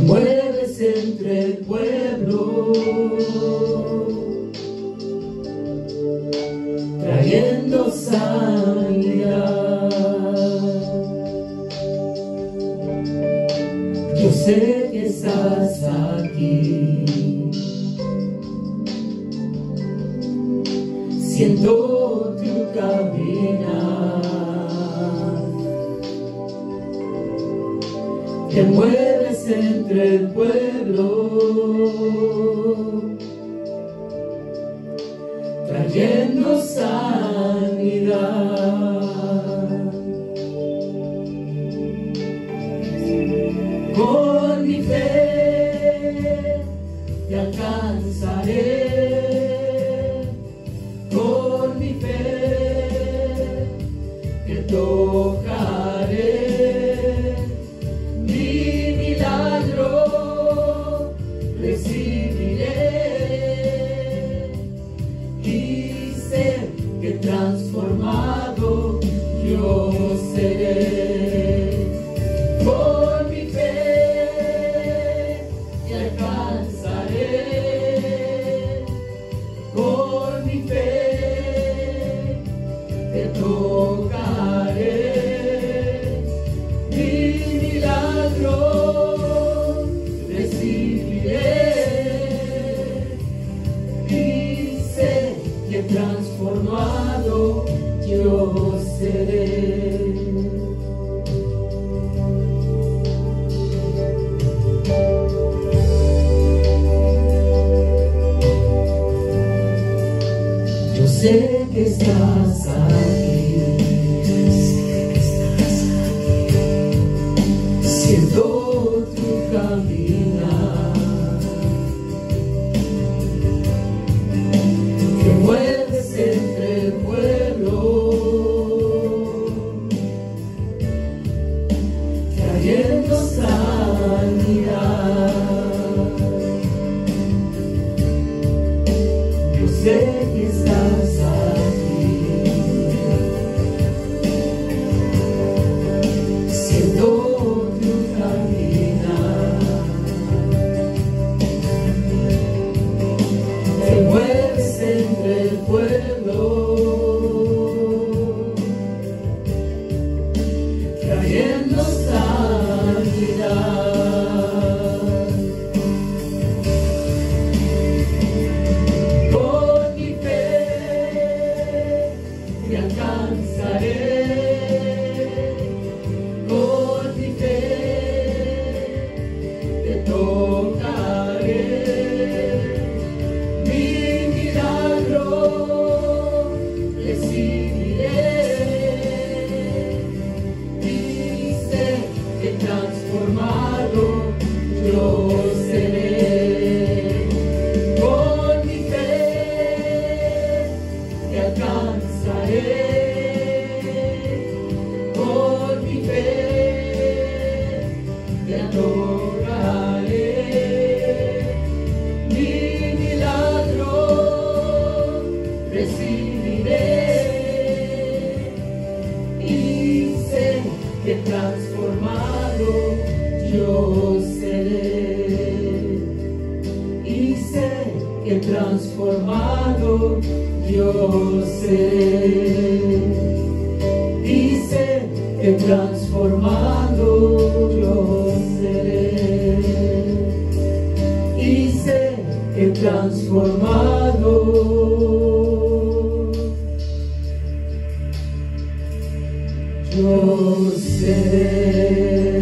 mueves entre el pueblo, trayendo sanidad. Yo sé que estás aquí, siento tu caminar, te mueves entre el pueblo, trayendo sanidad. Con mi fe te alcanzaré, con mi fe te tocaré, mi milagro recibiré y sé que transformado yo seré. Con mi fe te alcanzaré, con mi fe te tocaré, mi milagro recibiré y sé que transformado yo seré. Yo sé que estás aquí, siento tu caminar, te mueves entre el pueblo, trayendo sanidad. Yo sé que estás aquí, siento tu caminar, te mueves entre el pueblo, trayendo sanidad. Te alcanzaré, con mi fe te tocaré, mi milagro recibiré y sé que transformado yo seré. Con mi fe te alcanzaré, con mi fe te adoraré, mi milagro recibiré y sé que transformado yo seré, y sé que transformado yo seré, y sé que transformado yo seré, y sé que transformado yo seré.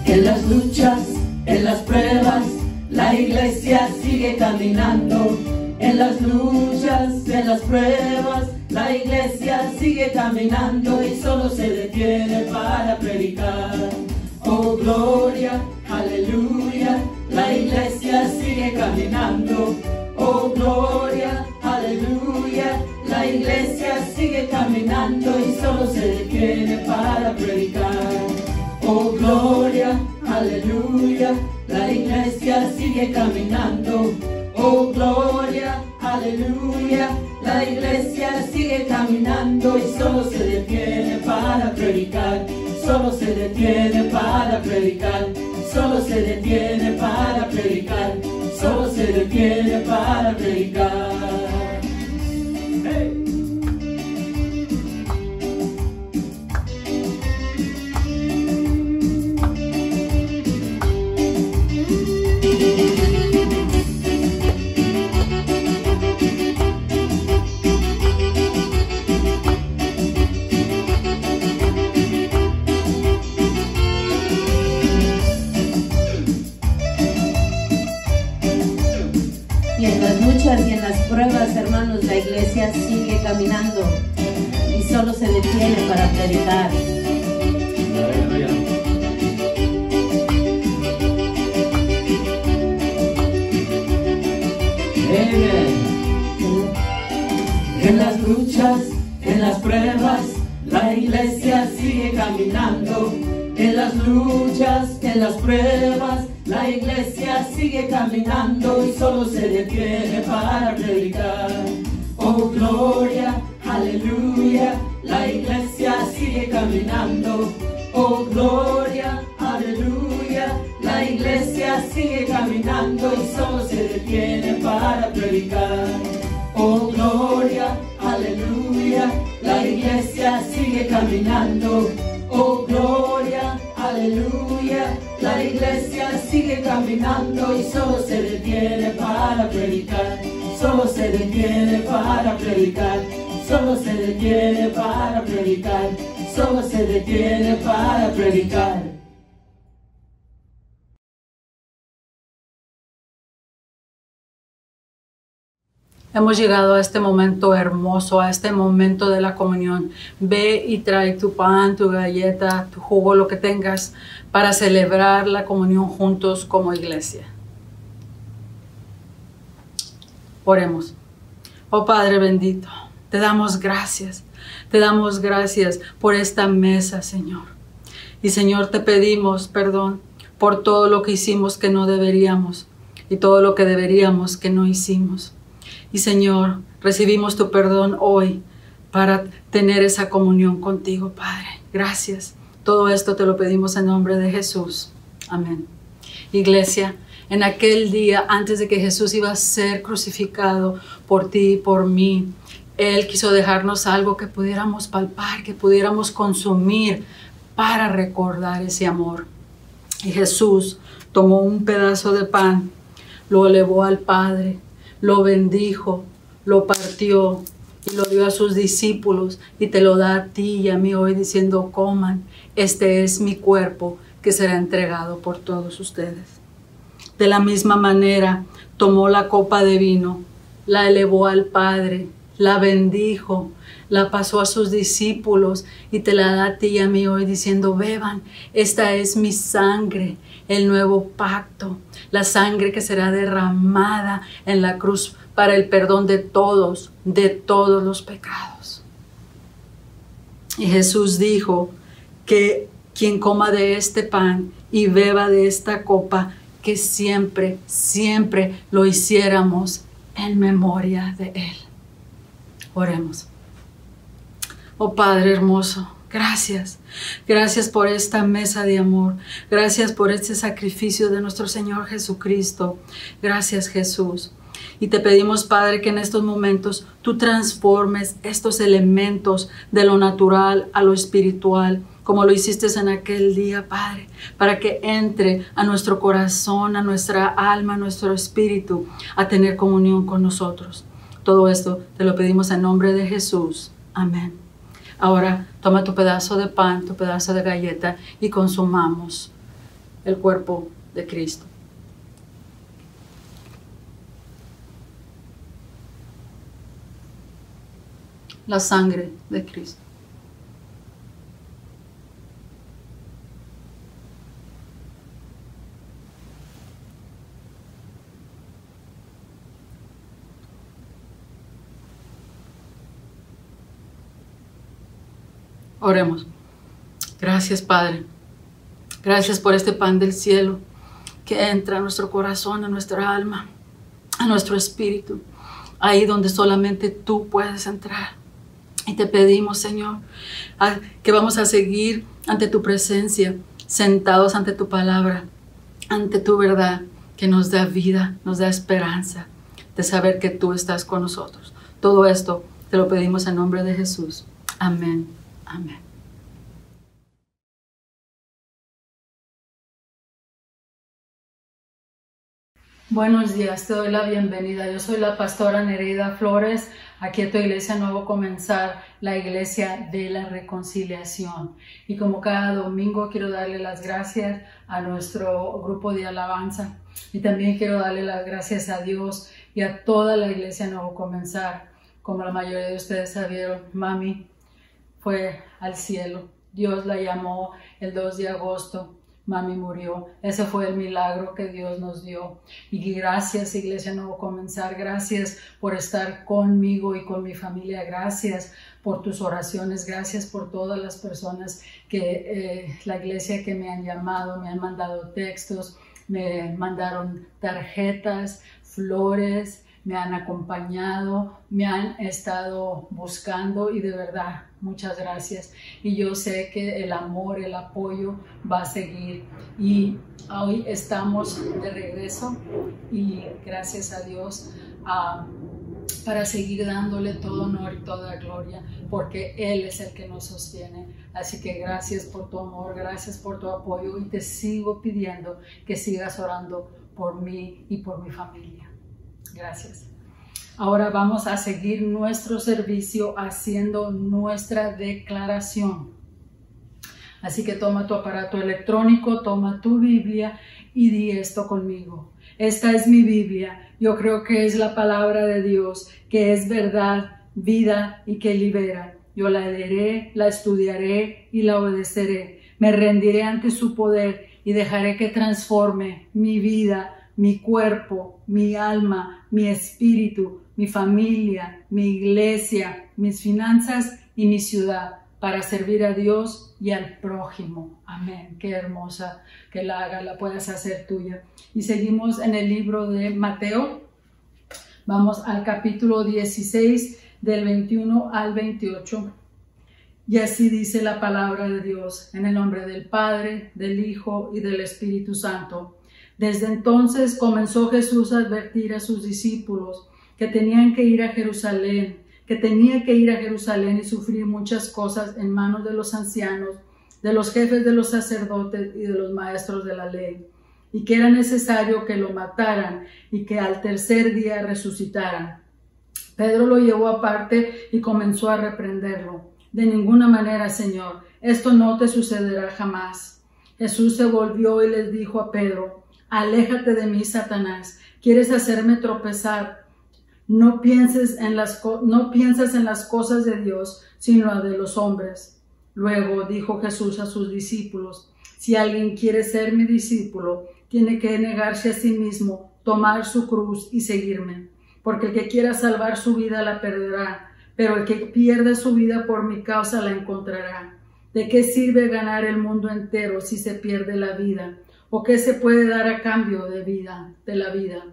En las luchas, en las pruebas, la iglesia sigue caminando. En las luchas, en las pruebas, la iglesia sigue caminando y solo se detiene para predicar. Oh gloria, aleluya, la iglesia sigue caminando. Oh gloria, aleluya, la iglesia sigue caminando y solo se detiene para predicar. Oh gloria, aleluya, la iglesia sigue caminando. Oh gloria, aleluya, la iglesia sigue caminando y solo se detiene para predicar. Solo se detiene para predicar. Solo se detiene para predicar. Solo se detiene para predicar. Hey. Y en las pruebas, hermanos, la iglesia sigue caminando y solo se detiene para predicar. Aleluya. En las luchas, en las pruebas, la iglesia sigue caminando. En las luchas, en las pruebas, la iglesia sigue caminando y solo se detiene para predicar. Oh gloria, aleluya, la iglesia sigue caminando. Oh gloria, aleluya, la iglesia sigue caminando y solo se detiene para predicar. Oh gloria, aleluya, la iglesia sigue caminando. Oh gloria, aleluya, la iglesia sigue caminando y solo se detiene para predicar. Solo se detiene para predicar. Solo se detiene para predicar. Solo se detiene para predicar. Hemos llegado a este momento hermoso, a este momento de la comunión. Ve y trae tu pan, tu galleta, tu jugo, lo que tengas para celebrar la comunión juntos como iglesia. Oremos. Oh Padre bendito, te damos gracias. Te damos gracias por esta mesa, Señor. Y Señor, te pedimos perdón por todo lo que hicimos que no deberíamos y todo lo que deberíamos que no hicimos. Y Señor, recibimos tu perdón hoy para tener esa comunión contigo, Padre. Gracias. Todo esto te lo pedimos en nombre de Jesús. Amén. Iglesia, en aquel día, antes de que Jesús iba a ser crucificado por ti y por mí, Él quiso dejarnos algo que pudiéramos palpar, que pudiéramos consumir para recordar ese amor. Y Jesús tomó un pedazo de pan, lo elevó al Padre, lo bendijo, lo partió y lo dio a sus discípulos y te lo da a ti y a mí hoy diciendo: coman, este es mi cuerpo que será entregado por todos ustedes. De la misma manera tomó la copa de vino, la elevó al Padre, la bendijo, la pasó a sus discípulos y te la da a ti y a mí hoy diciendo: beban, esta es mi sangre, el nuevo pacto, la sangre que será derramada en la cruz para el perdón de todos los pecados. Y Jesús dijo que quien coma de este pan y beba de esta copa, que siempre, siempre lo hiciéramos en memoria de Él. Oremos. Oh Padre hermoso, gracias. Gracias por esta mesa de amor. Gracias por este sacrificio de nuestro Señor Jesucristo. Gracias, Jesús. Y te pedimos, Padre, que en estos momentos tú transformes estos elementos de lo natural a lo espiritual, como lo hiciste en aquel día, Padre, para que entre a nuestro corazón, a nuestra alma, a nuestro espíritu, a tener comunión con nosotros. Todo esto te lo pedimos en nombre de Jesús. Amén. Ahora toma tu pedazo de pan, tu pedazo de galleta y consumamos el cuerpo de Cristo. La sangre de Cristo. Oremos. Gracias, Padre. Gracias por este pan del cielo que entra a nuestro corazón, a nuestra alma, a nuestro espíritu, ahí donde solamente tú puedes entrar. Y te pedimos, Señor, que vamos a seguir ante tu presencia, sentados ante tu palabra, ante tu verdad, que nos da vida, nos da esperanza de saber que tú estás con nosotros. Todo esto te lo pedimos en nombre de Jesús. Amén. Amén. Buenos días, te doy la bienvenida. Yo soy la pastora Nereida Flores, aquí a tu iglesia Nuevo Comenzar, la iglesia de la reconciliación. Y como cada domingo quiero darle las gracias a nuestro grupo de alabanza y también quiero darle las gracias a Dios y a toda la iglesia Nuevo Comenzar. Como la mayoría de ustedes sabieron, mami fue al cielo. Dios la llamó el 2 de agosto. Mami murió. Ese fue el milagro que Dios nos dio. Y gracias, Iglesia Nuevo Comenzar. Gracias por estar conmigo y con mi familia. Gracias por tus oraciones. Gracias por todas las personas que la iglesia que me han llamado, me han mandado textos, me mandaron tarjetas, flores, me han acompañado, me han estado buscando y de verdad, muchas gracias. Y yo sé que el amor, el apoyo va a seguir. Y hoy estamos de regreso y gracias a Dios para seguir dándole todo honor y toda gloria, porque Él es el que nos sostiene. Así que gracias por tu amor, gracias por tu apoyo y te sigo pidiendo que sigas orando por mí y por mi familia. Gracias. Ahora vamos a seguir nuestro servicio haciendo nuestra declaración. Así que toma tu aparato electrónico, toma tu Biblia y di esto conmigo. Esta es mi Biblia. Yo creo que es la palabra de Dios, que es verdad, vida y que libera. Yo la leeré, la estudiaré y la obedeceré. Me rendiré ante su poder y dejaré que transforme mi vida, mi cuerpo, mi alma, mi espíritu, mi familia, mi iglesia, mis finanzas y mi ciudad para servir a Dios y al prójimo. Amén. Qué hermosa que la puedas hacer tuya. Y seguimos en el libro de Mateo. Vamos al capítulo 16 del 21 al 28. Y así dice la palabra de Dios, en el nombre del Padre, del Hijo y del Espíritu Santo. Desde entonces comenzó Jesús a advertir a sus discípulos que tenían que ir a Jerusalén, y sufrir muchas cosas en manos de los ancianos, de los jefes de los sacerdotes y de los maestros de la ley, y que era necesario que lo mataran y que al tercer día resucitaran. Pedro lo llevó aparte y comenzó a reprenderlo. De ninguna manera, Señor, esto no te sucederá jamás. Jesús se volvió y les dijo a Pedro: aléjate de mí, Satanás, quieres hacerme tropezar. No piensas en las cosas de Dios, sino de los hombres. Luego dijo Jesús a sus discípulos: si alguien quiere ser mi discípulo, tiene que negarse a sí mismo, tomar su cruz y seguirme. Porque el que quiera salvar su vida la perderá, pero el que pierda su vida por mi causa la encontrará. ¿De qué sirve ganar el mundo entero si se pierde la vida? ¿O qué se puede dar a cambio de la vida?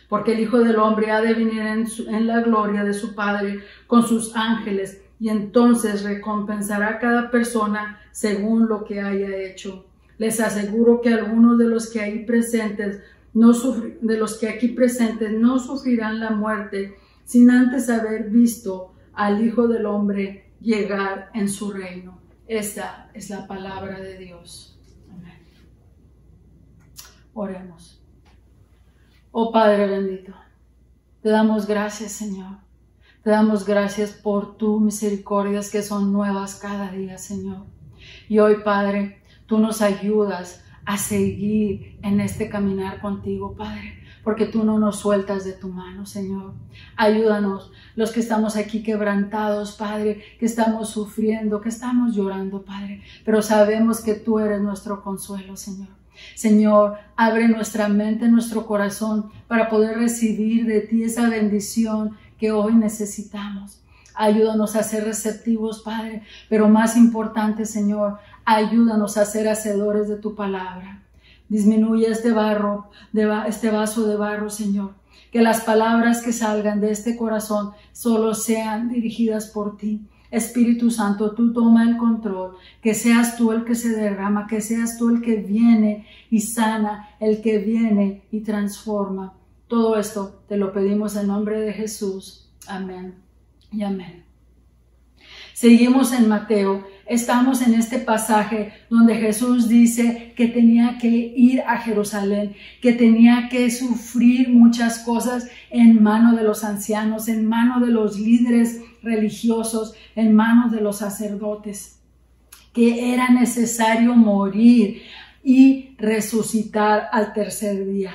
Porque el Hijo del Hombre ha de venir en la gloria de su Padre con sus ángeles, y entonces recompensará a cada persona según lo que haya hecho. Les aseguro que algunos de los que aquí presentes no sufrirán la muerte sin antes haber visto al Hijo del Hombre llegar en su reino. Esta es la palabra de Dios. Amén. Oremos. Oh Padre bendito, te damos gracias, Señor. Te damos gracias por tus misericordias que son nuevas cada día, Señor. Y hoy, Padre, tú nos ayudas a seguir en este caminar contigo, Padre, porque tú no nos sueltas de tu mano, Señor. Ayúdanos, los que estamos aquí quebrantados, Padre, que estamos sufriendo, que estamos llorando, Padre, pero sabemos que tú eres nuestro consuelo, Señor. Señor, abre nuestra mente, nuestro corazón para poder recibir de ti esa bendición que hoy necesitamos. Ayúdanos a ser receptivos, Padre, pero más importante, Señor, ayúdanos a ser hacedores de tu palabra. Disminuye este vaso de barro, Señor. Que las palabras que salgan de este corazón solo sean dirigidas por ti. Espíritu Santo, tú toma el control, que seas tú el que se derrama, que seas tú el que viene y sana, el que viene y transforma. Todo esto te lo pedimos en nombre de Jesús. Amén y amén. Seguimos en Mateo. Estamos en este pasaje donde Jesús dice que tenía que ir a Jerusalén, que tenía que sufrir muchas cosas en manos de los ancianos, en manos de los líderes religiosos, en manos de los sacerdotes, que era necesario morir y resucitar al tercer día.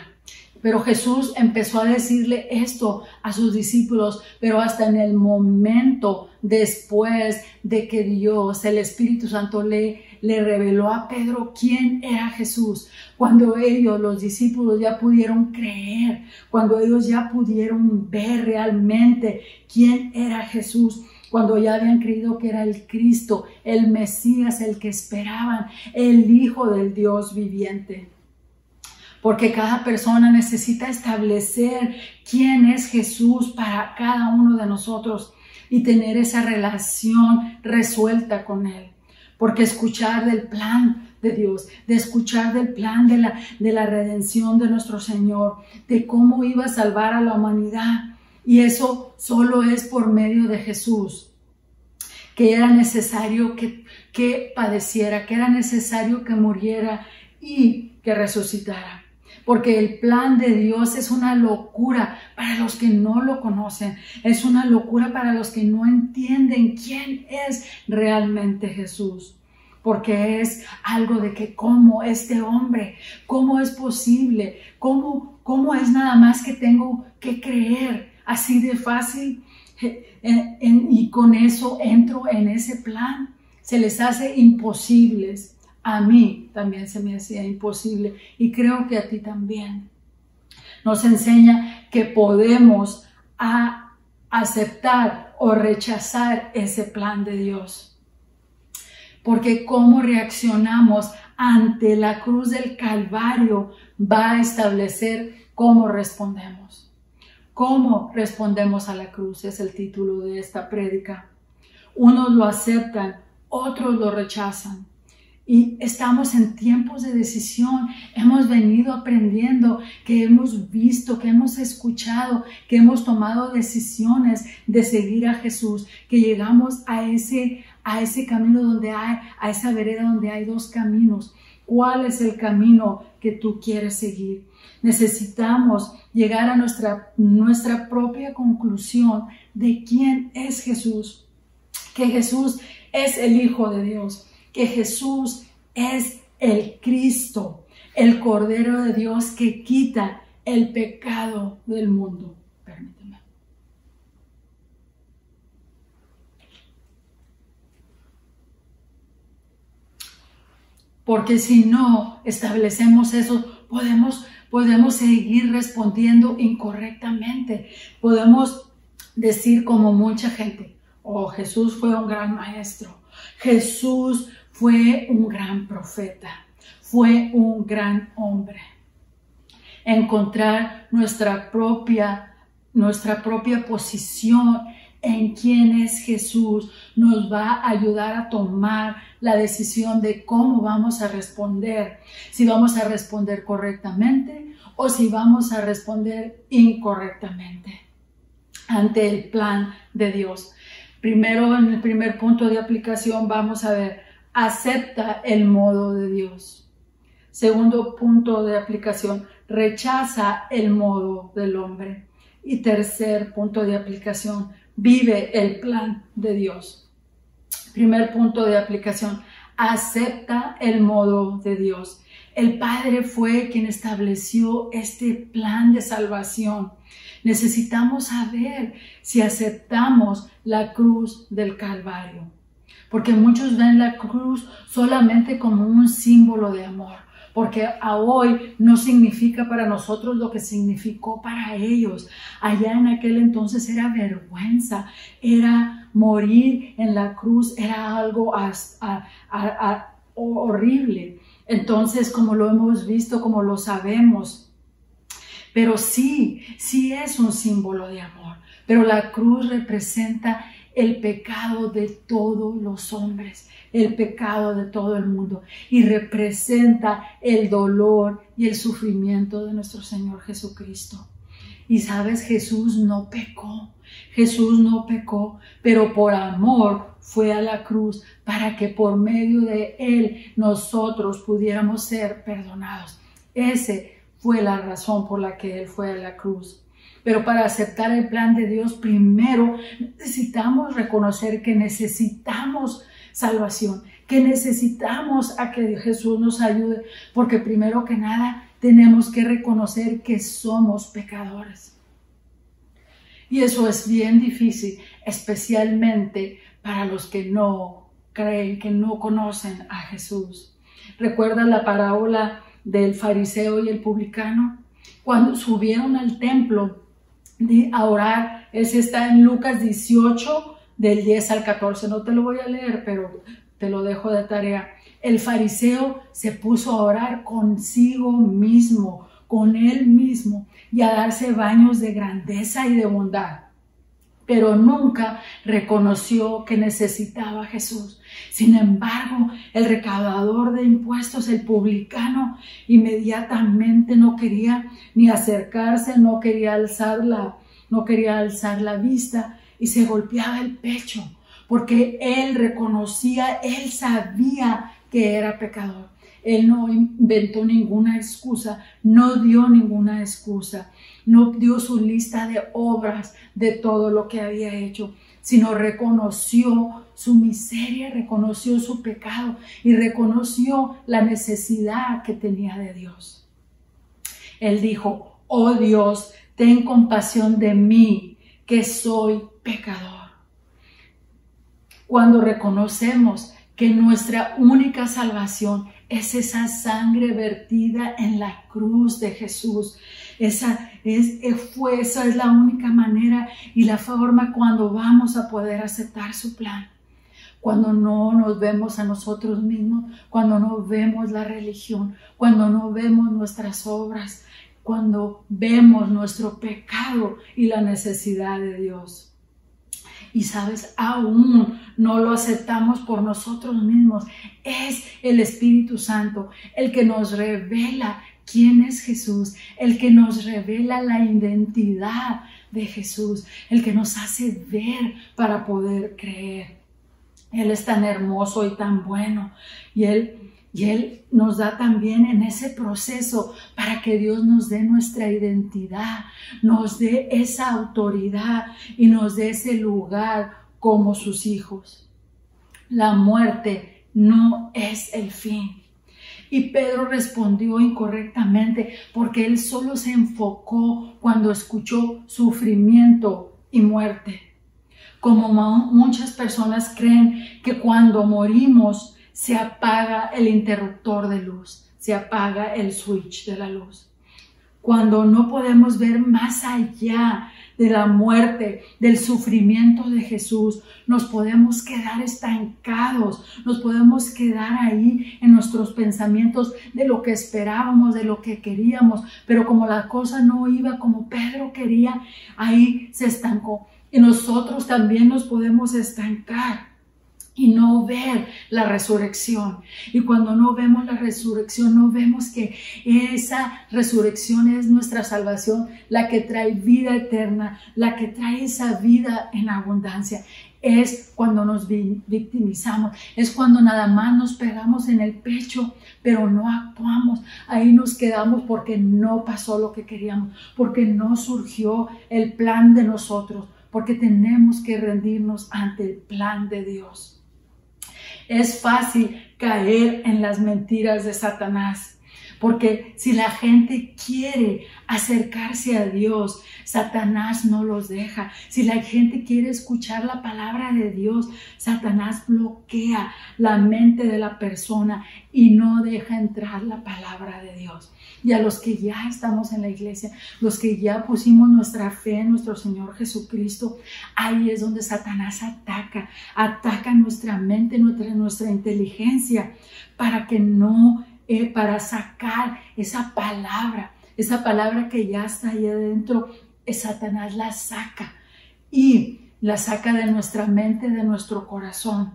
Pero Jesús empezó a decirle esto a sus discípulos, pero hasta en el momento después de que Dios, el Espíritu Santo, le reveló a Pedro quién era Jesús. Cuando ellos, los discípulos, ya pudieron creer, cuando ellos ya pudieron ver realmente quién era Jesús, cuando ya habían creído que era el Cristo, el Mesías, el que esperaban, el Hijo del Dios viviente. Porque cada persona necesita establecer quién es Jesús para cada uno de nosotros y tener esa relación resuelta con Él. Porque escuchar del plan de Dios, de escuchar del plan de la redención de nuestro Señor, de cómo iba a salvar a la humanidad. Y eso solo es por medio de Jesús, que era necesario que padeciera, que era necesario que muriera y que resucitara. Porque el plan de Dios es una locura para los que no lo conocen. Es una locura para los que no entienden quién es realmente Jesús. Porque es algo de que cómo este hombre, cómo es posible, cómo es nada más que tengo que creer así de fácil. Y con eso entro en ese plan. Se les hace imposibles. A mí también se me hacía imposible y creo que a ti también. Nos enseña que podemos aceptar o rechazar ese plan de Dios. Porque cómo reaccionamos ante la cruz del Calvario va a establecer cómo respondemos. ¿Cómo respondemos a la cruz? Es el título de esta prédica. Unos lo aceptan, otros lo rechazan. Y estamos en tiempos de decisión. Hemos venido aprendiendo, que hemos visto, que hemos escuchado, que hemos tomado decisiones de seguir a Jesús, que llegamos a ese camino donde a esa vereda donde hay dos caminos. ¿Cuál es el camino que tú quieres seguir? Necesitamos llegar a nuestra propia conclusión de quién es Jesús. Que Jesús es el Hijo de Dios. Que Jesús es el Cristo, el Cordero de Dios que quita el pecado del mundo. Permíteme. Porque si no establecemos eso, podemos seguir respondiendo incorrectamente. Podemos decir como mucha gente, oh, Jesús fue un gran maestro. Jesús fue un gran profeta, fue un gran hombre. Encontrar nuestra propia posición en quién es Jesús nos va a ayudar a tomar la decisión de cómo vamos a responder. Si vamos a responder correctamente o si vamos a responder incorrectamente ante el plan de Dios. Primero, en el primer punto de aplicación, vamos a ver, acepta el modo de Dios. Segundo punto de aplicación, rechaza el modo del hombre. Y tercer punto de aplicación, vive el plan de Dios. Primer punto de aplicación, acepta el modo de Dios. El Padre fue quien estableció este plan de salvación. Necesitamos saber si aceptamos la cruz del Calvario. Porque muchos ven la cruz solamente como un símbolo de amor. porque a hoy no significa para nosotros lo que significó para ellos. Allá en aquel entonces era vergüenza, era morir en la cruz, era algo horrible. Entonces, como lo hemos visto, como lo sabemos, pero sí es un símbolo de amor. Pero la cruz representa el pecado de todos los hombres, el pecado de todo el mundo, y representa el dolor y el sufrimiento de nuestro Señor Jesucristo. Y sabes, Jesús no pecó, pero por amor fue a la cruz para que por medio de Él nosotros pudiéramos ser perdonados. Esa fue la razón por la que Él fue a la cruz. Pero para aceptar el plan de Dios, primero necesitamos reconocer que necesitamos salvación, que necesitamos a que Jesús nos ayude, porque primero que nada tenemos que reconocer que somos pecadores. Y eso es bien difícil, especialmente para los que no creen, que no conocen a Jesús. ¿Recuerdas la parábola del fariseo y el publicano? Cuando subieron al templo a orar, ese está en Lucas 18, del 10 al 14. No te lo voy a leer, pero te lo dejo de tarea. El fariseo se puso a orar consigo mismo, con él mismo, y a darse baños de grandeza y de bondad. Pero nunca reconoció que necesitaba a Jesús. Sin embargo, el recaudador de impuestos, el publicano, inmediatamente no quería ni acercarse, no quería alzar la vista, y se golpeaba el pecho, porque él reconocía, él sabía que era pecador. Él no inventó ninguna excusa, no dio ninguna excusa, no dio su lista de obras de todo lo que había hecho, sino reconoció su miseria, reconoció su pecado y reconoció la necesidad que tenía de Dios. Él dijo: oh Dios, ten compasión de mí, que soy pecador. Cuando reconocemos que nuestra única salvación es esa sangre vertida en la cruz de Jesús. Esa es la única manera y la forma cuando vamos a poder aceptar su plan. Cuando no nos vemos a nosotros mismos, cuando no vemos la religión, cuando no vemos nuestras obras, cuando vemos nuestro pecado y la necesidad de Dios. Y sabes, aún no lo aceptamos por nosotros mismos. Es el Espíritu Santo el que nos revela quién es Jesús, el que nos revela la identidad de Jesús, el que nos hace ver para poder creer. Él es tan hermoso y tan bueno, y Él nos da también en ese proceso para que Dios nos dé nuestra identidad, nos dé esa autoridad y nos dé ese lugar como sus hijos. La muerte no es el fin. Y Pedro respondió incorrectamente porque él solo se enfocó cuando escuchó sufrimiento y muerte. Como muchas personas creen que cuando morimos se apaga el interruptor de luz, se apaga el switch de la luz. Cuando no podemos ver más allá de la muerte, del sufrimiento de Jesús, nos podemos quedar estancados, nos podemos quedar ahí en nuestros pensamientos de lo que esperábamos, de lo que queríamos, pero como la cosa no iba como Pedro quería, ahí se estancó. Y nosotros también nos podemos estancar y no ver la resurrección. Y cuando no vemos la resurrección, no vemos que esa resurrección es nuestra salvación, la que trae vida eterna, la que trae esa vida en abundancia. Es cuando nos victimizamos, es cuando nada más nos pegamos en el pecho, pero no actuamos. Ahí nos quedamos porque no pasó lo que queríamos, porque no surgió el plan de nosotros, porque tenemos que rendirnos ante el plan de Dios. Es fácil caer en las mentiras de Satanás. Porque si la gente quiere acercarse a Dios, Satanás no los deja. Si la gente quiere escuchar la palabra de Dios, Satanás bloquea la mente de la persona y no deja entrar la palabra de Dios. Y a los que ya estamos en la iglesia, los que ya pusimos nuestra fe en nuestro Señor Jesucristo, ahí es donde Satanás ataca nuestra mente, nuestra inteligencia, para que no... para sacar esa palabra que ya está ahí adentro, Satanás la saca y la saca de nuestra mente, de nuestro corazón.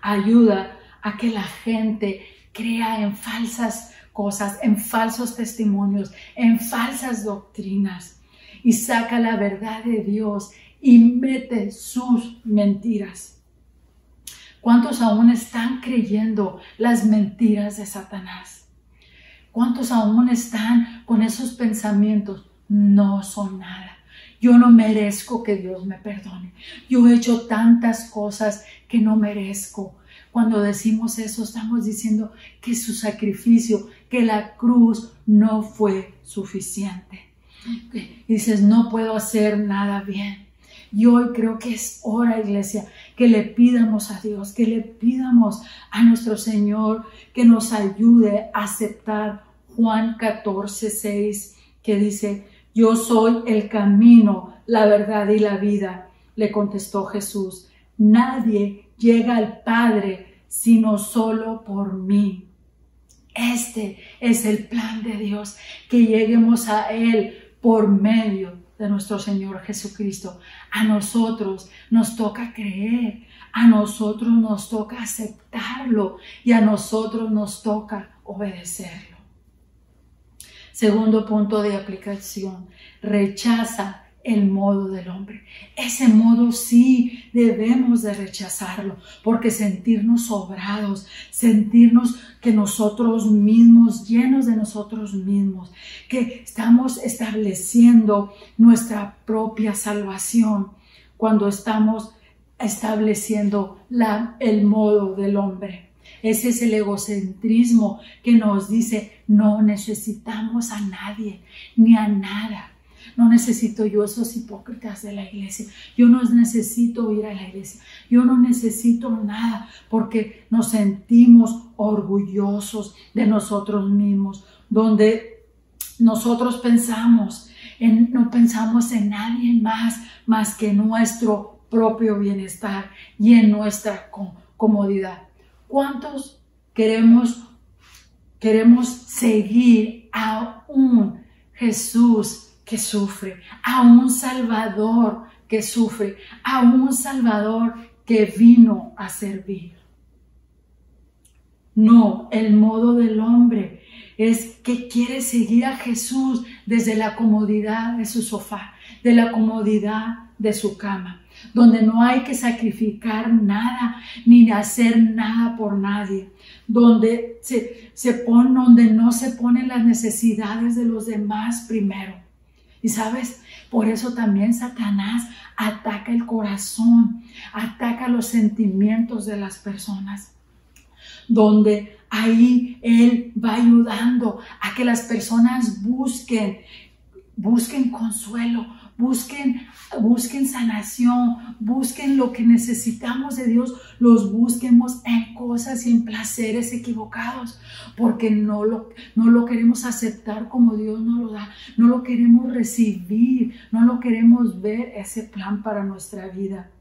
Ayuda a que la gente crea en falsas cosas, en falsos testimonios, en falsas doctrinas, y saca la verdad de Dios y mete sus mentiras. ¿Cuántos aún están creyendo las mentiras de Satanás? ¿Cuántos aún están con esos pensamientos? No son nada. Yo no merezco que Dios me perdone. Yo he hecho tantas cosas que no merezco. Cuando decimos eso, estamos diciendo que su sacrificio, que la cruz no fue suficiente. Y dices, no puedo hacer nada bien. Y hoy creo que es hora, iglesia, que le pidamos a Dios, que le pidamos a nuestro Señor que nos ayude a aceptar Juan 14:6, que dice, yo soy el camino, la verdad y la vida. Le contestó Jesús, nadie llega al Padre sino solo por mí. Este es el plan de Dios, que lleguemos a Él por medio de nuestro Señor Jesucristo. A nosotros nos toca creer, a nosotros nos toca aceptarlo y a nosotros nos toca obedecerlo. Segundo punto de aplicación, rechaza el modo del hombre. Ese modo sí debemos de rechazarlo, porque sentirnos sobrados, sentirnos que nosotros mismos, llenos de nosotros mismos, que estamos estableciendo nuestra propia salvación cuando estamos estableciendo el modo del hombre. Ese es el egocentrismo que nos dice, no necesitamos a nadie ni a nada. No necesito yo esos hipócritas de la iglesia. Yo no necesito ir a la iglesia. Yo no necesito nada, porque nos sentimos orgullosos de nosotros mismos, donde nosotros no pensamos en nadie más que nuestro propio bienestar y en nuestra comodidad. ¿Cuántos queremos seguir a un Jesús que sufre, a un Salvador que sufre, a un Salvador que vino a servir? No, el modo del hombre es que quiere seguir a Jesús desde la comodidad de su sofá, de la comodidad de su cama, donde no hay que sacrificar nada ni hacer nada por nadie, donde donde no se ponen las necesidades de los demás primero. Y sabes, por eso también Satanás ataca el corazón, ataca los sentimientos de las personas, donde ahí él va ayudando a que las personas busquen consuelo, busquen sanación, busquen lo que necesitamos de Dios, los busquemos en cosas y en placeres equivocados, porque no lo queremos aceptar como Dios nos lo da, no lo queremos recibir, no lo queremos ver ese plan para nuestra vida.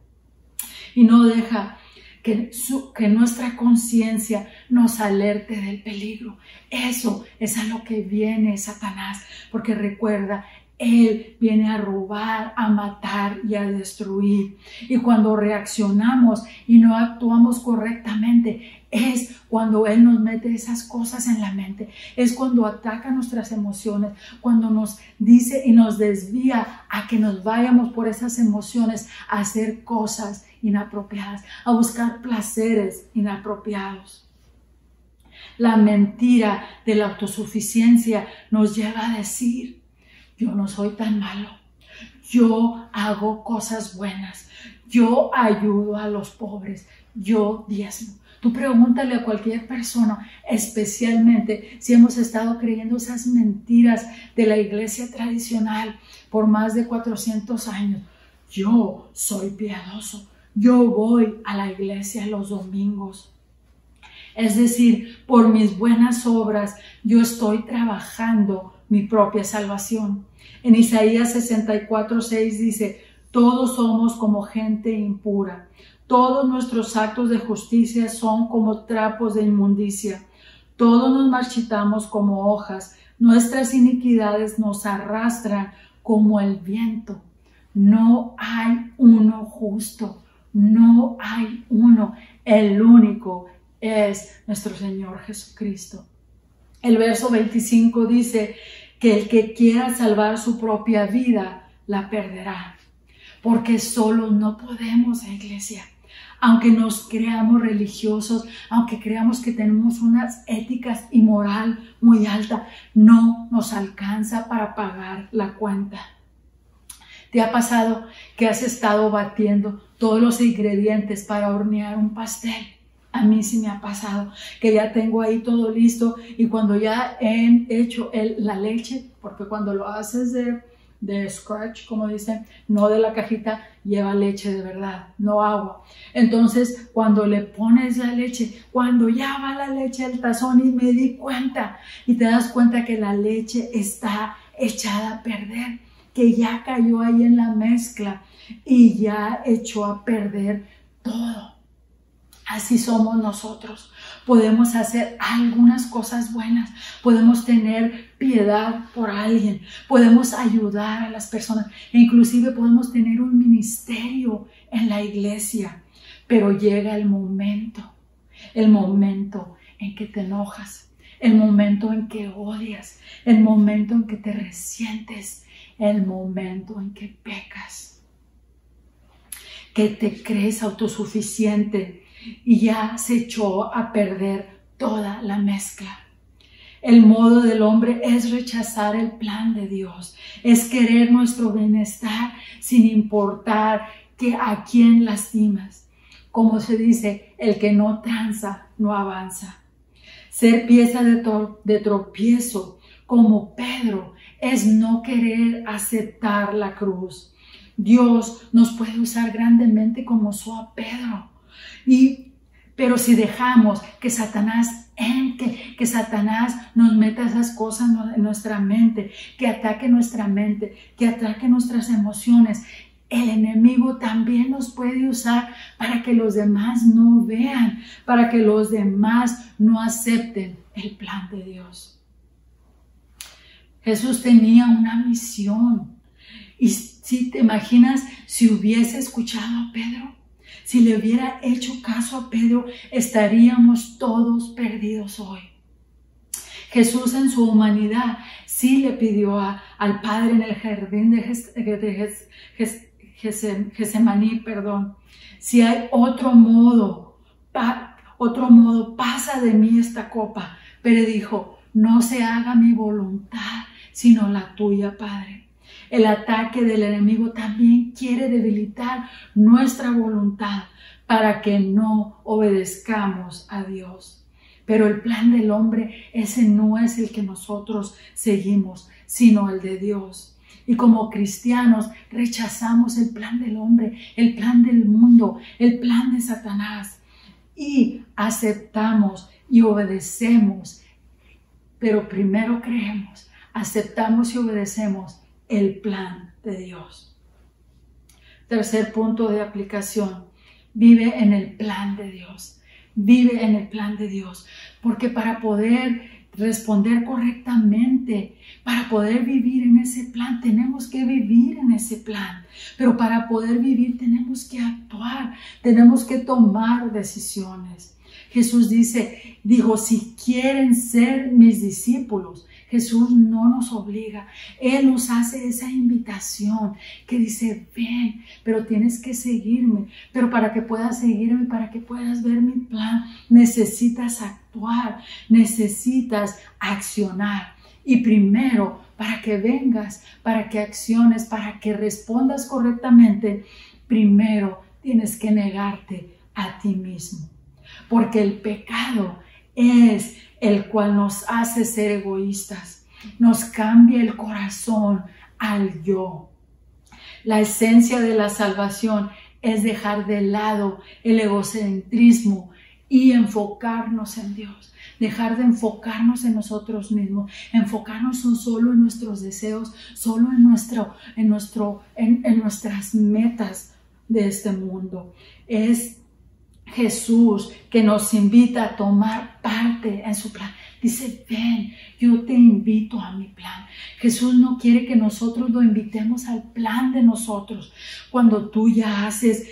Y no deja que nuestra conciencia nos alerte del peligro. Eso es a lo que viene Satanás, porque recuerda, él viene a robar, a matar y a destruir. Y cuando reaccionamos y no actuamos correctamente, es cuando él nos mete esas cosas en la mente. Es cuando ataca nuestras emociones, cuando nos dice y nos desvía a que nos vayamos por esas emociones a hacer cosas inapropiadas, a buscar placeres inapropiados. La mentira de la autosuficiencia nos lleva a decir, yo no soy tan malo, yo hago cosas buenas, yo ayudo a los pobres, yo diezmo. Tú pregúntale a cualquier persona, especialmente si hemos estado creyendo esas mentiras de la iglesia tradicional por más de 400 años. Yo soy piadoso, yo voy a la iglesia los domingos. Es decir, por mis buenas obras, yo estoy trabajando mi propia salvación. En Isaías 64:6 dice, todos somos como gente impura. Todos nuestros actos de justicia son como trapos de inmundicia. Todos nos marchitamos como hojas. Nuestras iniquidades nos arrastran como el viento. No hay uno justo. No hay uno. El único es nuestro Señor Jesucristo. El verso 25 dice que el que quiera salvar su propia vida, la perderá. Porque solo no podemos, iglesia. Aunque nos creamos religiosos, aunque creamos que tenemos unas éticas y moral muy alta, no nos alcanza para pagar la cuenta. ¿Te ha pasado que has estado batiendo todos los ingredientes para hornear un pastel? A mí sí me ha pasado que ya tengo ahí todo listo y cuando ya he hecho la leche, porque cuando lo haces de scratch, como dicen, no de la cajita, lleva leche de verdad, no agua. Entonces, cuando le pones la leche, cuando ya va la leche al tazón y me di cuenta, y te das cuenta que la leche está echada a perder, que ya cayó ahí en la mezcla y ya echó a perder todo. Así somos nosotros. Podemos hacer algunas cosas buenas, podemos tener piedad por alguien, podemos ayudar a las personas, e inclusive podemos tener un ministerio en la iglesia, pero llega el momento en que te enojas, el momento en que odias, el momento en que te resientes, el momento en que pecas, que te crees autosuficiente y ya se echó a perder toda la mezcla. El modo del hombre es rechazar el plan de Dios, es querer nuestro bienestar sin importar a quién lastimas. Como se dice, el que no tranza no avanza. Ser pieza de tropiezo como Pedro es no querer aceptar la cruz. Dios nos puede usar grandemente como usó a Pedro. Pero si dejamos que Satanás nos meta esas cosas en nuestra mente, que ataque nuestra mente, que ataque nuestras emociones, el enemigo también nos puede usar para que los demás no vean, para que los demás no acepten el plan de Dios. Jesús tenía una misión. Y si te imaginas, si hubiese escuchado a Pedro, si le hubiera hecho caso a Pedro, estaríamos todos perdidos hoy. Jesús en su humanidad sí le pidió al Padre en el jardín de Getsemaní, si hay otro modo, pasa de mí esta copa. Pero dijo, no se haga mi voluntad, sino la tuya, Padre. El ataque del enemigo también quiere debilitar nuestra voluntad para que no obedezcamos a Dios. Pero el plan del hombre, ese no es el que nosotros seguimos, sino el de Dios. Y como cristianos rechazamos el plan del hombre, el plan del mundo, el plan de Satanás. Y aceptamos y obedecemos. Pero primero creemos, aceptamos y obedecemos el plan de Dios. Tercer punto de aplicación. Vive en el plan de Dios. Vive en el plan de Dios. Porque para poder responder correctamente, para poder vivir en ese plan, tenemos que vivir en ese plan. Pero para poder vivir tenemos que actuar, tenemos que tomar decisiones. Jesús dijo, si quieren ser mis discípulos, Jesús no nos obliga, Él nos hace esa invitación que dice, ven, pero tienes que seguirme, pero para que puedas seguirme, para que puedas ver mi plan, necesitas actuar, necesitas accionar. Y primero, para que vengas, para que acciones, para que respondas correctamente, primero tienes que negarte a ti mismo. porque el pecado es el cual nos hace ser egoístas, nos cambia el corazón al yo. La esencia de la salvación es dejar de lado el egocentrismo y enfocarnos en Dios. Dejar de enfocarnos en nosotros mismos, enfocarnos solo en nuestros deseos, solo en nuestras metas de este mundo. Es Jesús que nos invita a tomar parte en su plan. Dice, ven, yo te invito a mi plan. Jesús no quiere que nosotros lo invitemos al plan de nosotros. Cuando tú ya haces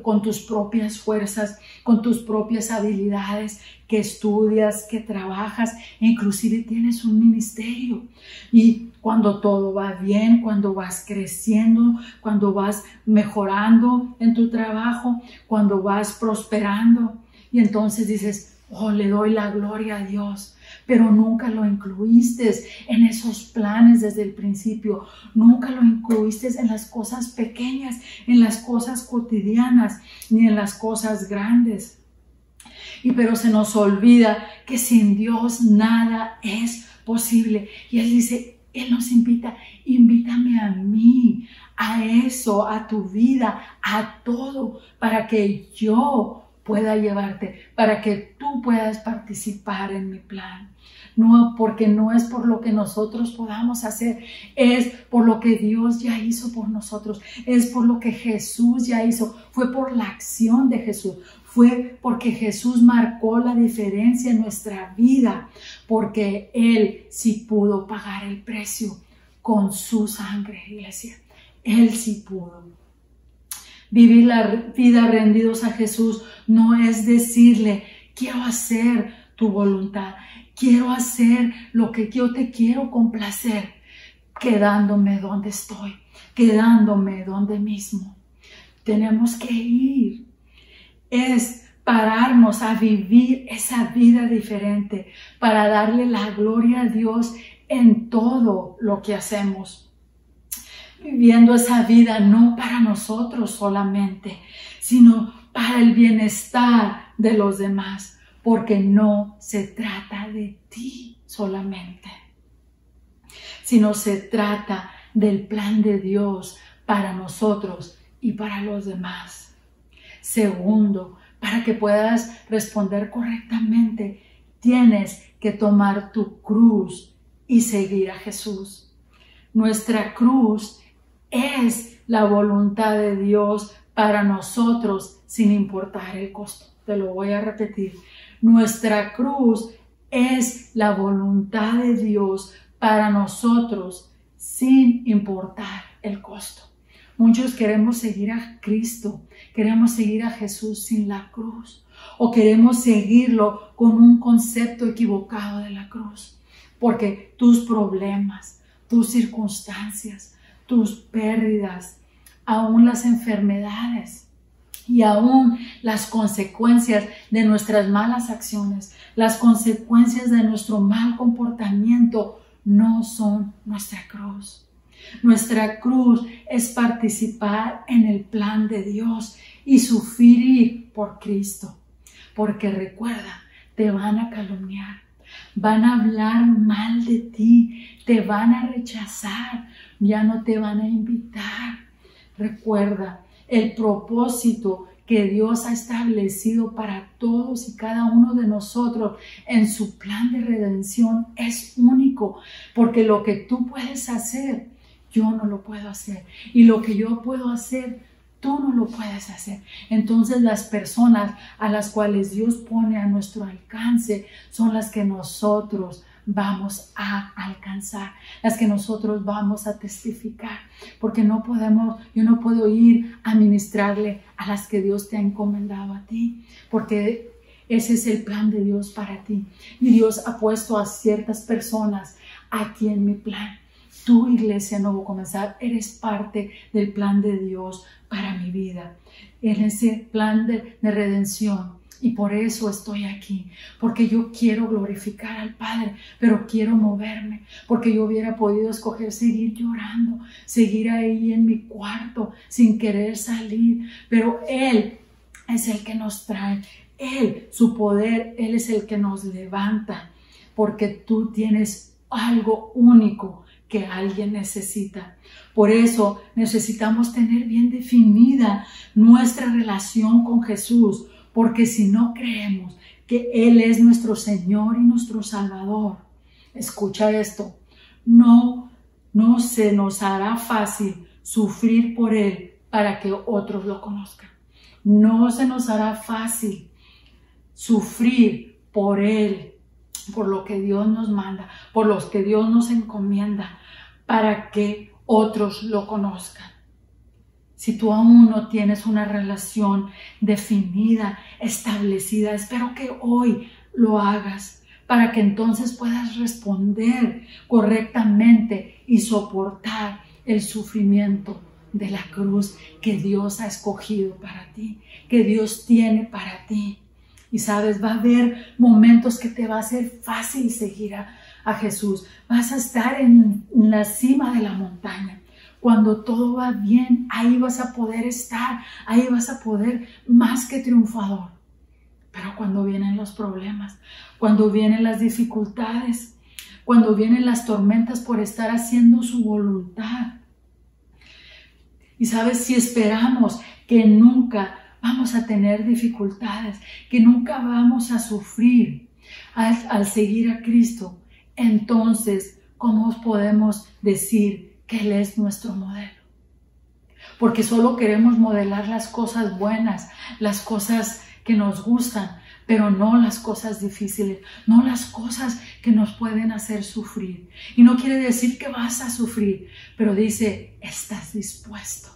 con tus propias fuerzas, con tus propias habilidades, que estudias, que trabajas, e inclusive tienes un ministerio. Y cuando todo va bien, cuando vas creciendo, cuando vas mejorando en tu trabajo, cuando vas prosperando, y entonces dices, oh, le doy la gloria a Dios. Pero nunca lo incluiste en esos planes desde el principio. Nunca lo incluiste en las cosas pequeñas, en las cosas cotidianas, ni en las cosas grandes. Pero se nos olvida que sin Dios nada es posible. Y Él dice, Él nos invita, invítame a mí, a eso, a tu vida, a todo, para que yo pueda llevarte, para que tú puedas participar en mi plan. No, porque no es por lo que nosotros podamos hacer, es por lo que Dios ya hizo por nosotros, es por lo que Jesús ya hizo, fue por la acción de Jesús, fue porque Jesús marcó la diferencia en nuestra vida, porque Él sí pudo pagar el precio con su sangre, iglesia. Él sí pudo. Vivir la vida rendidos a Jesús no es decirle, quiero hacer tu voluntad, quiero hacer lo que yo te quiero complacer, quedándome donde estoy, quedándome donde mismo. Tenemos que ir. Es pararnos a vivir esa vida diferente para darle la gloria a Dios en todo lo que hacemos. Viviendo esa vida no para nosotros solamente, sino para el bienestar de los demás, porque no se trata de ti solamente, sino se trata del plan de Dios para nosotros y para los demás. Segundo, para que puedas responder correctamente, tienes que tomar tu cruz y seguir a Jesús. Nuestra cruz es la voluntad de Dios para nosotros sin importar el costo. Te lo voy a repetir. Nuestra cruz es la voluntad de Dios para nosotros sin importar el costo. Muchos queremos seguir a Cristo, queremos seguir a Jesús sin la cruz, o queremos seguirlo con un concepto equivocado de la cruz, porque tus problemas, tus circunstancias, tus pérdidas, aún las enfermedades y aún las consecuencias de nuestras malas acciones, las consecuencias de nuestro mal comportamiento no son nuestra cruz. Nuestra cruz es participar en el plan de Dios y sufrir por Cristo. Porque recuerda, te van a calumniar, van a hablar mal de ti, te van a rechazar, ya no te van a invitar. Recuerda, el propósito que Dios ha establecido para todos y cada uno de nosotros en su plan de redención es único, porque lo que tú puedes hacer, yo no lo puedo hacer, y lo que yo puedo hacer, tú no lo puedes hacer. Entonces las personas a las cuales Dios pone a nuestro alcance son las que nosotros vamos a alcanzar, las que nosotros vamos a testificar, porque yo no puedo ir a ministrarle a las que Dios te ha encomendado a ti, porque ese es el plan de Dios para ti, y Dios ha puesto a ciertas personas aquí en mi plan. Tu iglesia Nuevo Comenzar, eres parte del plan de Dios para mi vida, en ese plan de redención. Y por eso estoy aquí, porque yo quiero glorificar al Padre, pero quiero moverme, porque yo hubiera podido escoger seguir llorando, seguir ahí en mi cuarto sin querer salir, pero Él es el que nos trae, Él, su poder, Él es el que nos levanta, porque tú tienes algo único que alguien necesita. Por eso necesitamos tener bien definida nuestra relación con Jesús, porque si no creemos que Él es nuestro Señor y nuestro Salvador, escucha esto, no se nos hará fácil sufrir por Él para que otros lo conozcan. No se nos hará fácil sufrir por Él, por lo que Dios nos manda, por los que Dios nos encomienda, para que otros lo conozcan. Si tú aún no tienes una relación definida, establecida, espero que hoy lo hagas para que entonces puedas responder correctamente y soportar el sufrimiento de la cruz que Dios ha escogido para ti, que Dios tiene para ti. Y sabes, va a haber momentos que te va a ser fácil seguir a Jesús. Vas a estar en la cima de la montaña. Cuando todo va bien, ahí vas a poder estar, ahí vas a poder más que triunfador. Pero cuando vienen los problemas, cuando vienen las dificultades, cuando vienen las tormentas por estar haciendo su voluntad. Y sabes, si esperamos que nunca vamos a tener dificultades, que nunca vamos a sufrir al seguir a Cristo, entonces, ¿cómo podemos decir que Él es nuestro modelo? Porque solo queremos modelar las cosas buenas, las cosas que nos gustan, pero no las cosas difíciles, no las cosas que nos pueden hacer sufrir. Y no quiere decir que vas a sufrir, pero dice, estás dispuesto.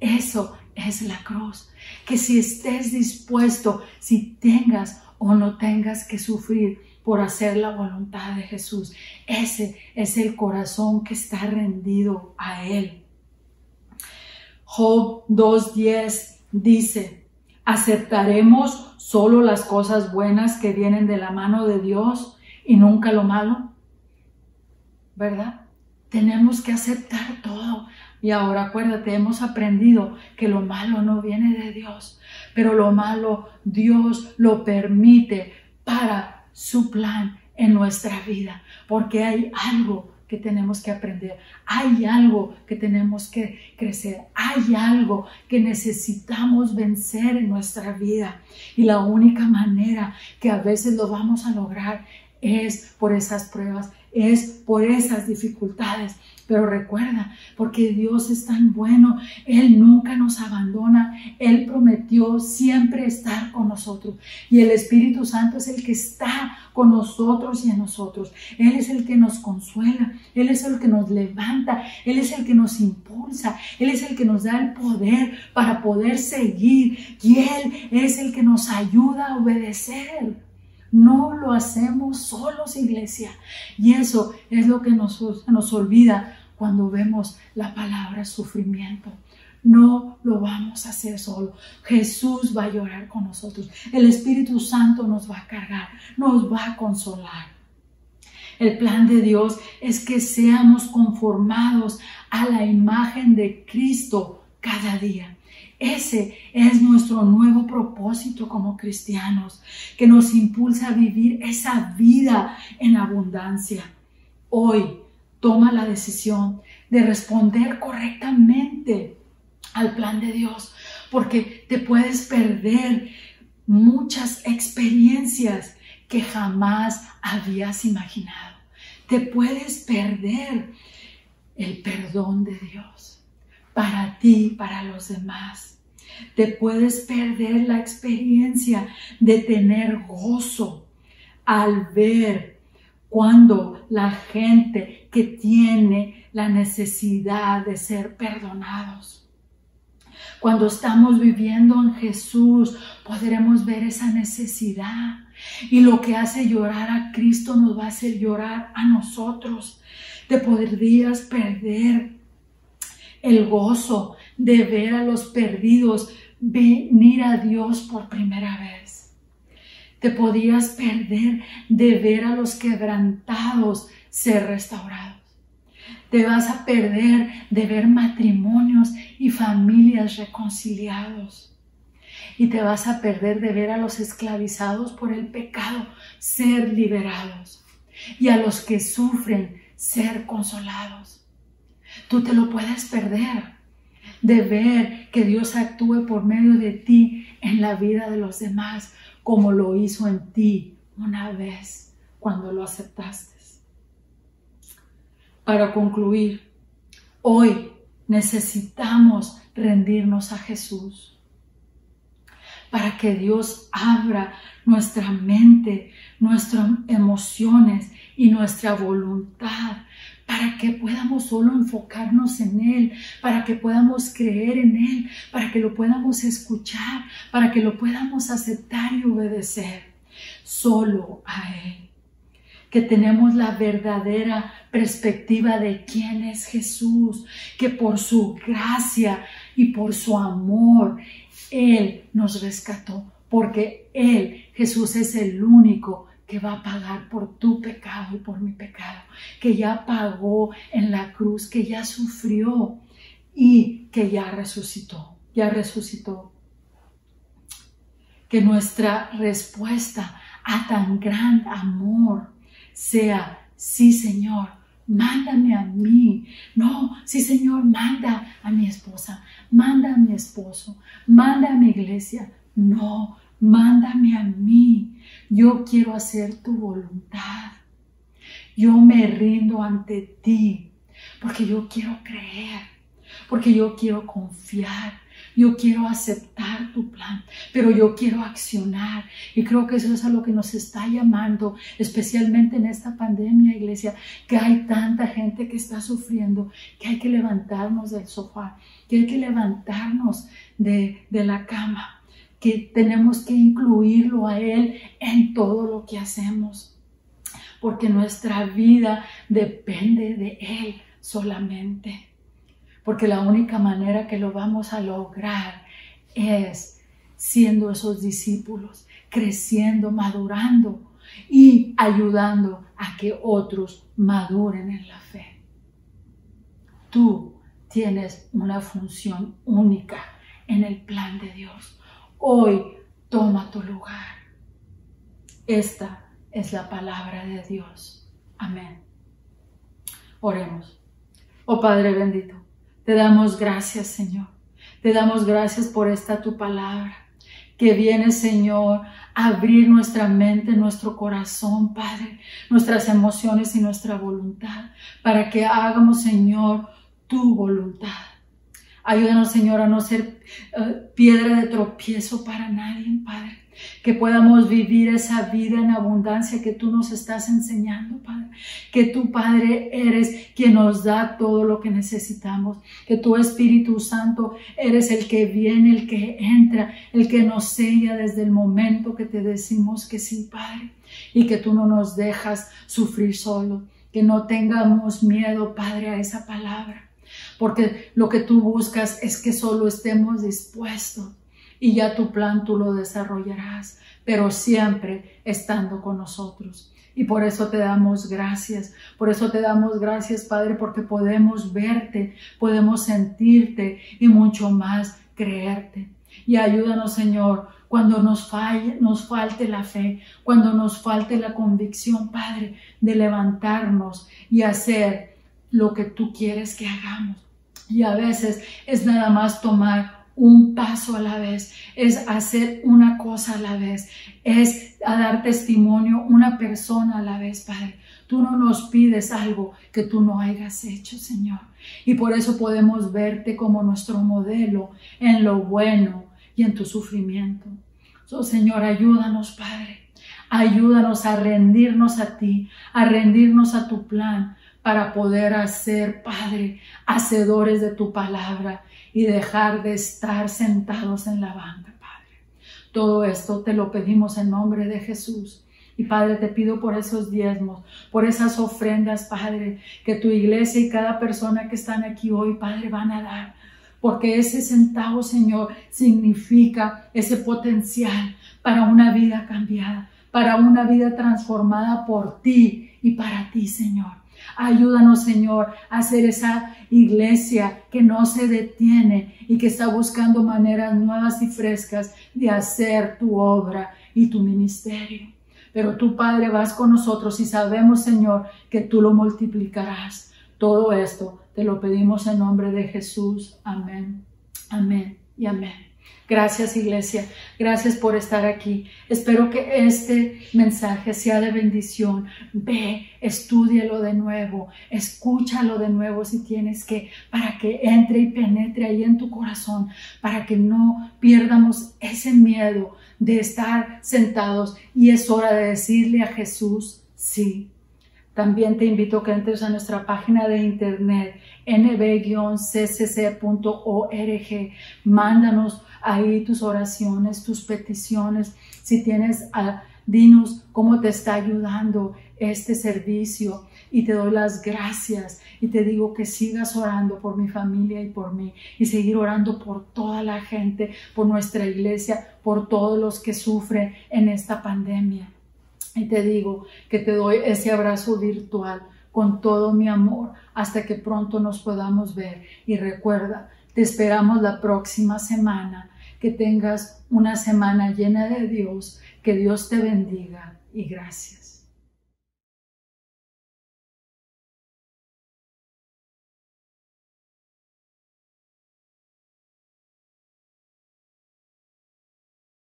Eso es la cruz. Que si estés dispuesto, si tengas o no tengas que sufrir por hacer la voluntad de Jesús, ese es el corazón que está rendido a Él. Job 2:10 dice, ¿aceptaremos solo las cosas buenas que vienen de la mano de Dios y nunca lo malo? ¿Verdad? Tenemos que aceptar todo. Y ahora acuérdate, hemos aprendido que lo malo no viene de Dios, pero lo malo Dios lo permite para su plan en nuestra vida, porque hay algo que tenemos que aprender, hay algo que tenemos que crecer, hay algo que necesitamos vencer en nuestra vida. Y la única manera que a veces lo vamos a lograr es por esas pruebas, es por esas dificultades. Pero recuerda, porque Dios es tan bueno, Él nunca nos abandona, Él prometió siempre estar con nosotros. Y el Espíritu Santo es el que está con nosotros y en nosotros. Él es el que nos consuela, Él es el que nos levanta, Él es el que nos impulsa, Él es el que nos da el poder para poder seguir. Y Él es el que nos ayuda a obedecer. No lo hacemos solos, iglesia. Y eso es lo que nos olvida cuando vemos la palabra sufrimiento. No lo vamos a hacer solo. Jesús va a llorar con nosotros. El Espíritu Santo nos va a cargar, nos va a consolar. El plan de Dios es que seamos conformados a la imagen de Cristo cada día. Ese es nuestro nuevo propósito como cristianos, que nos impulsa a vivir esa vida en abundancia. Hoy toma la decisión de responder correctamente al plan de Dios, porque te puedes perder muchas experiencias que jamás habías imaginado. Te puedes perder el perdón de Dios para ti, para los demás. Te puedes perder la experiencia de tener gozo al ver cuando la gente que tiene la necesidad de ser perdonados. Cuando estamos viviendo en Jesús, podremos ver esa necesidad. Y lo que hace llorar a Cristo nos va a hacer llorar a nosotros. Te podrías perder el gozo de ver a los perdidos venir a Dios por primera vez. Te podrías perder de ver a los quebrantados ser restaurados. Te vas a perder de ver matrimonios y familias reconciliados. y te vas a perder de ver a los esclavizados por el pecado ser liberados y a los que sufren ser consolados. Tú te lo puedes perder de ver que Dios actúe por medio de ti en la vida de los demás, como lo hizo en ti una vez cuando lo aceptaste. Para concluir, hoy necesitamos rendirnos a Jesús para que Dios abra nuestra mente, nuestras emociones y nuestra voluntad, para que podamos solo enfocarnos en Él, para que podamos creer en Él, para que lo podamos escuchar, para que lo podamos aceptar y obedecer. Solo a Él. Que tenemos la verdadera perspectiva de quién es Jesús, que por su gracia y por su amor, Él nos rescató, porque Él, Jesús, es el único que va a pagar por tu pecado y por mi pecado, que ya pagó en la cruz, que ya sufrió y que ya resucitó, Que nuestra respuesta a tan gran amor sea: sí, Señor, mándame a mí. No, sí, Señor, manda a mi esposa, manda a mi esposo, manda a mi iglesia. No, mándame a mí. Yo quiero hacer tu voluntad. Yo me rindo ante ti porque yo quiero creer, porque yo quiero confiar. Yo quiero aceptar tu plan, pero yo quiero accionar. Y creo que eso es a lo que nos está llamando, especialmente en esta pandemia, iglesia, que hay tanta gente que está sufriendo, que hay que levantarnos del sofá, que hay que levantarnos de la cama, que tenemos que incluirlo a Él en todo lo que hacemos, porque nuestra vida depende de Él solamente. Porque la única manera que lo vamos a lograr es siendo esos discípulos, creciendo, madurando y ayudando a que otros maduren en la fe. Tú tienes una función única en el plan de Dios. Hoy toma tu lugar. Esta es la palabra de Dios. Amén. Oremos. Oh Padre bendito, te damos gracias, Señor. Te damos gracias por esta tu palabra, que viene, Señor, a abrir nuestra mente, nuestro corazón, Padre, nuestras emociones y nuestra voluntad, para que hagamos, Señor, tu voluntad. Ayúdanos, Señor, a no ser piedra de tropiezo para nadie, Padre. Que podamos vivir esa vida en abundancia que tú nos estás enseñando, Padre. Que tú, Padre, eres quien nos da todo lo que necesitamos. Que tu Espíritu Santo eres el que viene, el que entra, el que nos sella desde el momento que te decimos que sí, Padre. Y que tú no nos dejas sufrir solo. Que no tengamos miedo, Padre, a esa palabra. Porque lo que tú buscas es que solo estemos dispuestos. Y ya tu plan tú lo desarrollarás, pero siempre estando con nosotros. Y por eso te damos gracias. Por eso te damos gracias, Padre, porque podemos verte, podemos sentirte y mucho más creerte. Y ayúdanos, Señor, cuando nos falte la fe, cuando nos falte la convicción, Padre, de levantarnos y hacer lo que tú quieres que hagamos. Y a veces es nada más tomar un paso a la vez, es hacer una cosa a la vez, es a dar testimonio una persona a la vez, Padre. Tú no nos pides algo que tú no hayas hecho, Señor. Y por eso podemos verte como nuestro modelo en lo bueno y en tu sufrimiento. Señor, ayúdanos, Padre. Ayúdanos a rendirnos a ti, a rendirnos a tu plan, para poder hacer, Padre, hacedores de tu palabra y dejar de estar sentados en la banca, Padre. Todo esto te lo pedimos en nombre de Jesús. Y Padre, te pido por esos diezmos, por esas ofrendas, Padre, que tu iglesia y cada persona que están aquí hoy, Padre, van a dar. Porque ese centavo, Señor, significa ese potencial para una vida cambiada, para una vida transformada por ti y para ti, Señor. Ayúdanos, Señor, a ser esa iglesia que no se detiene y que está buscando maneras nuevas y frescas de hacer tu obra y tu ministerio. Pero tú, Padre, vas con nosotros y sabemos, Señor, que tú lo multiplicarás. Todo esto te lo pedimos en nombre de Jesús. Amén, amén y amén. Gracias, iglesia. Gracias por estar aquí. Espero que este mensaje sea de bendición. Ve, estúdialo de nuevo, escúchalo de nuevo si tienes que, para que entre y penetre ahí en tu corazón, para que no pierdamos ese miedo de estar sentados y es hora de decirle a Jesús sí. También te invito a que entres a nuestra página de internet nb-ccc.org. Mándanos ahí tus oraciones, tus peticiones. Si tienes, dinos cómo te está ayudando este servicio. Y te doy las gracias y te digo que sigas orando por mi familia y por mí. Y seguir orando por toda la gente, por nuestra iglesia, por todos los que sufren en esta pandemia. Y te digo que te doy ese abrazo virtual con todo mi amor hasta que pronto nos podamos ver. Y recuerda, te esperamos la próxima semana. Que tengas una semana llena de Dios. Que Dios te bendiga y gracias.